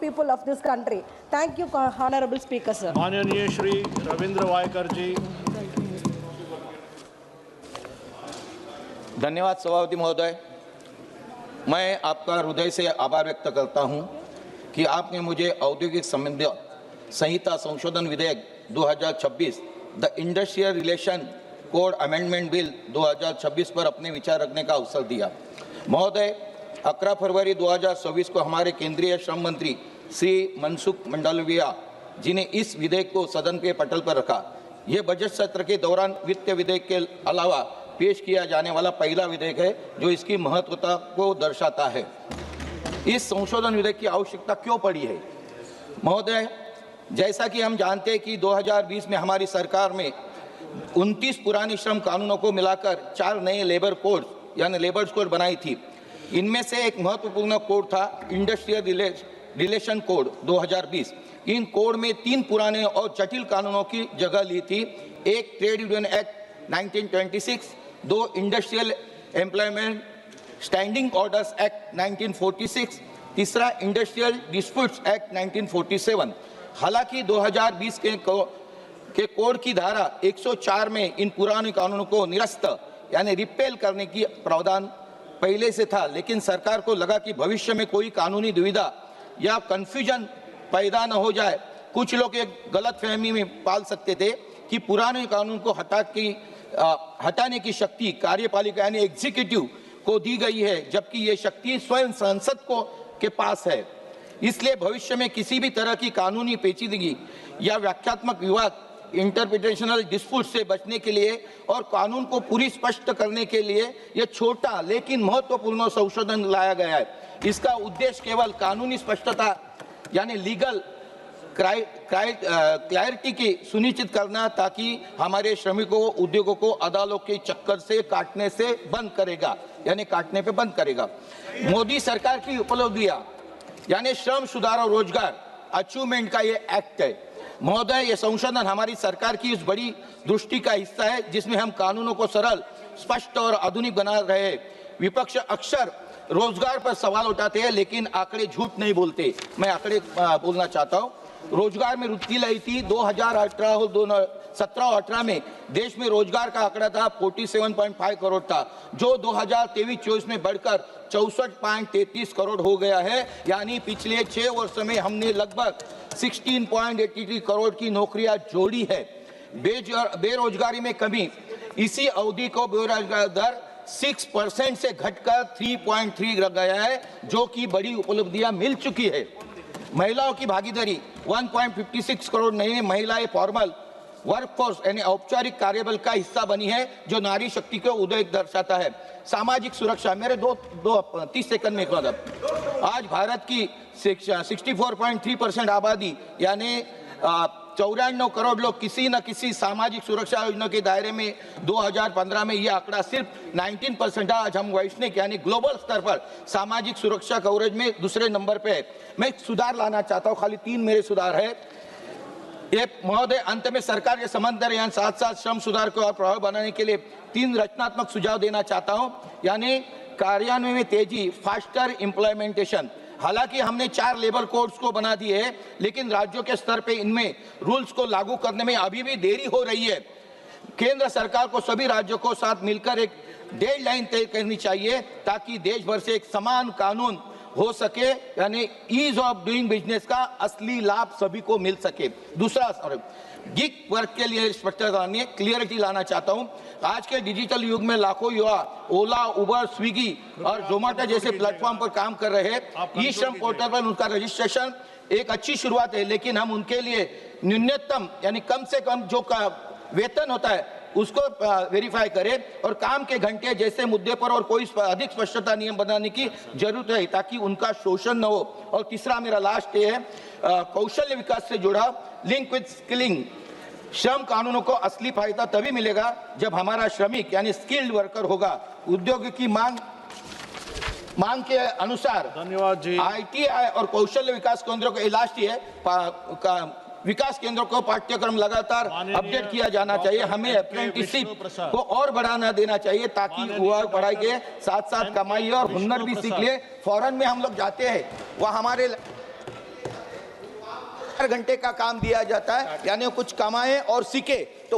people of this country. Thank you, Honorable Speaker, sir. माननीय श्री रविंद्र वायकर जी। धन्यवाद सभापति महोदय। मैं आपका हृदय से आभार व्यक्त करता हूं कि आपने मुझे औद्योगिक संबंध संहिता संशोधन विधेयक 2026 the industrial relation code amendment bill 2026 पर अपने विचार रखने का अवसर दिया। महोदय, 11 फरवरी 2024 को हमारे केंद्रीय श्रम मंत्री श्री मनसुख मंडाविया जी ने इस विधेयक को सदन के पटल पर रखा। यह बजट सत्र के दौरान वित्त विधेयक के अलावा पेश किया जाने वाला पहला विधेयक है जो इसकी महत्वता को दर्शाता है। इस संशोधन विधेयक की आवश्यकता क्यों पड़ी है? महोदय, जैसा कि हम जानते हैं कि 2020 में हमारी सरकार में 29 पुरानी श्रम कानूनों को मिलाकर 4 नए लेबर कोड यानी लेबर कोड बनाई थी। इनमें से एक महत्वपूर्ण कोड था इंडस्ट्रियल रिलेशन कोड 2020। इन कोड में 3 पुराने और जटिल कानूनों की जगह ली थी। एक trade union act 1926, 2 industrial employment standing orders act 1946, तीसरा इंडस्ट्रियल डिस्प्यूट्स एक्ट 1947। हालांकि 2020 के कोड की धारा 104 में इन पुराने कानूनों को निरस्त यानी रिपेल करने की प्रावधान पहले से था, लेकिन सरकार को लगा कि भविष्य में कोई कानूनी दुविधा या कंफ्यूजन पैदा न हो जाए। कुछ लोग एक गलतफहमी में पाल सकते थे कि पुराने कानून को हटाने की शक्ति कार्यपालिका यानी एग्जीक्यूटिव को दी गई है, जबकि ये शक्ति स्वयं संसद के पास है। इसलिए भविष्य में किसी भी तरह की कानूनी पेचीदगी या व्याख्यात्मक विवाद इंटरप्रिटेशनल डिस्प्यूट से बचने के लिए और कानून को पूरी स्पष्ट करने के लिए यह छोटा लेकिन महत्वपूर्ण संशोधन लाया गया है। इसका उद्देश्य केवल कानूनी स्पष्टता यानी लीगल क्लैरिटी की सुनिश्चित करना, ताकि हमारे श्रमिकों उद्योगों को अदालतों के चक्कर से काटने पे बंद करेगा। मोदी सरकार की उपलब्धियां यानी श्रम सुधार और रोजगार अचीवमेंट का ये एक्ट है। महोदय, ये संशोधन हमारी सरकार की इस बड़ी दृष्टि का हिस्सा है जिसमें हम कानूनों को सरल, स्पष्ट और आधुनिक बना रहे हैं। विपक्ष अक्सर रोजगार पर सवाल उठाते हैं, लेकिन आंकड़े झूठ नहीं बोलते। मैं आंकड़े बोलना चाहता हूँ। रोजगार में वृद्धि लाई थी 2018 और 2017-18 में देश में रोजगार का आंकड़ा था 47.5 करोड़ था, जो 2023-24 में बढ़कर 64.33 करोड़ हो गया है। यानी पिछले 6 वर्षों में हमने लगभग 16.83 करोड़ की नौकरियां जोड़ी है। बेरोजगारी में कमी, इसी अवधि को बेरोजगार दर 6% से घटकर 3.3 रह गया है, जो कि बड़ी उपलब्धियां मिल चुकी है। महिलाओं की भागीदारी 1.56 करोड़ नई महिलाएं फॉर्मल वर्कफोर्स यानी औपचारिक कार्यबल का हिस्सा बनी है, जो नारी शक्ति को उदय दर्शाता है। सामाजिक सुरक्षा, मेरे 30 सेकंड में आज भारत की 64.3% आबादी यानी 94 करोड़ लोग किसी न किसी सामाजिक सुरक्षा योजना के दायरे में 2015 में यह आंकड़ा सिर्फ 19% है। आज हम वैश्विक यानी ग्लोबल स्तर पर सामाजिक सुरक्षा कवरेज में दूसरे नंबर पे है। मैं सुधार लाना चाहता हूं, खाली 3 मेरे सुधार है। ये महोदय, अंत में सरकार के समन्वय यानी साथ साथ श्रम सुधार को और प्रभावी बनाने के लिए 3 रचनात्मक सुझाव देना चाहता हूं, यानी कार्यान्वयन में तेजी, फास्टर इम्प्लीमेंटेशन। हालांकि हमने 4 लेबर कोड्स को बना दिए हैं, लेकिन राज्यों के स्तर पे इनमें रूल्स को लागू करने में अभी भी देरी हो रही है। केंद्र सरकार को सभी राज्यों को साथ मिलकर एक डेडलाइन तय करनी चाहिए, ताकि देश भर से एक समान कानून हो सके, यानी ईज ऑफ डूइंग बिजनेस का असली लाभ सभी को मिल सके। दूसरा, गिग वर्क के लिए स्पष्टता क्लियरिटी लाना चाहता हूं। आज के डिजिटल युग में लाखों युवा ओला, उबर, स्विगी और जोमेटो जैसे प्लेटफॉर्म पर काम कर रहे हैं। ई श्रम पोर्टल पर उनका रजिस्ट्रेशन एक अच्छी शुरुआत है, लेकिन हम उनके लिए न्यूनतम यानी कम से कम जो वेतन होता है उसको वेरीफाई करें और काम के घंटे जैसे मुद्दे पर और कोई अधिक स्पष्टता नियम बनाने की जरूरत है, ताकि उनका शोषण न हो। और तीसरा मेरा लास्ट ये है, कौशल्य विकास से जुड़ा लिंक विद स्किलिंग। श्रम कानूनों को असली फायदा तभी मिलेगा जब हमारा श्रमिक यानी स्किल्ड वर्कर होगा। उद्योग की मांग के अनुसार धन्यवाद जी। ITI और कौशल्य विकास केंद्रों को लास्ट है विकास केंद्रों को पाठ्यक्रम लगातार अपडेट किया जाना चाहिए। हमें अप्रेंटिसशिप को और बढ़ाना देना चाहिए, ताकि युवा पढ़ाई के साथ साथ कमाई और हुनर भी सीख ले। फॉरेन में हम लोग जाते हैं, वहाँ हमारे 4 घंटे का काम दिया जाता है, यानी कुछ कमाए और सीखे तो